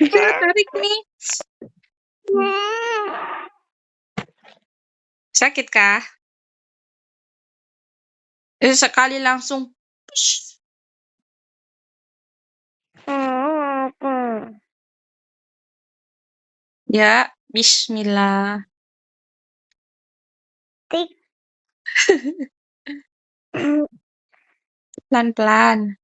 Tarik nih. Sakit kah? Sekali langsung push. Ya, bismillah. Tik. Pelan-pelan.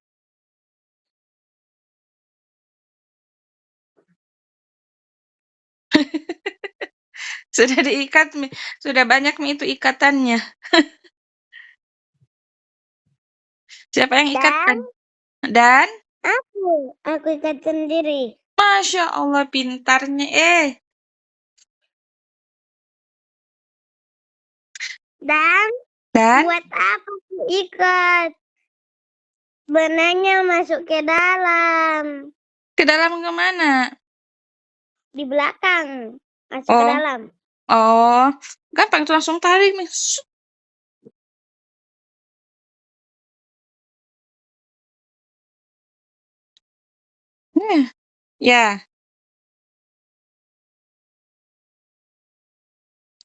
Sudah diikat, sudah banyak itu ikatannya. Siapa yang ikatkan? Dan? Aku ikat sendiri. Masya Allah, pintarnya. Dan? Buat apa aku ikat? Benangnya masuk ke dalam. Ke dalam kemana? Di belakang. Masuk ke dalam. Oh, gampang itu langsung tarik nih. Ya.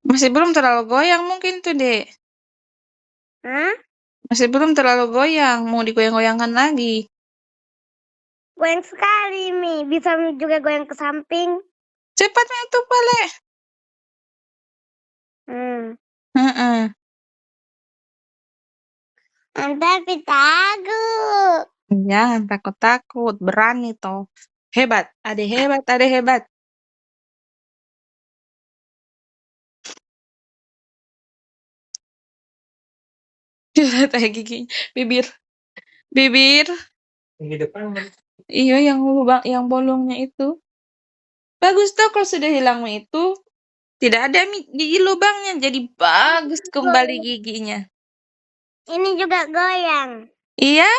Masih belum terlalu goyang mungkin tuh, Dek. Hah? Masih belum terlalu goyang, mau digoyang-goyangkan lagi. Goyang sekali, Mi. Bisa juga goyang ke samping. Cepat itu, Pale. Tapi takut. Jangan takut-takut, berani toh. Hebat, ade hebat, ade hebat. Lihat aja gigi, bibir. Gigi depan. Iya, yang lubang, yang bolongnya itu. Bagus toh kalau sudah hilang itu. Tidak ada gigi lubangnya, jadi bagus kembali giginya. Ini juga goyang. Iya?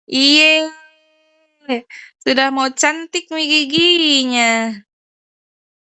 Iya. Sudah mau cantik giginya.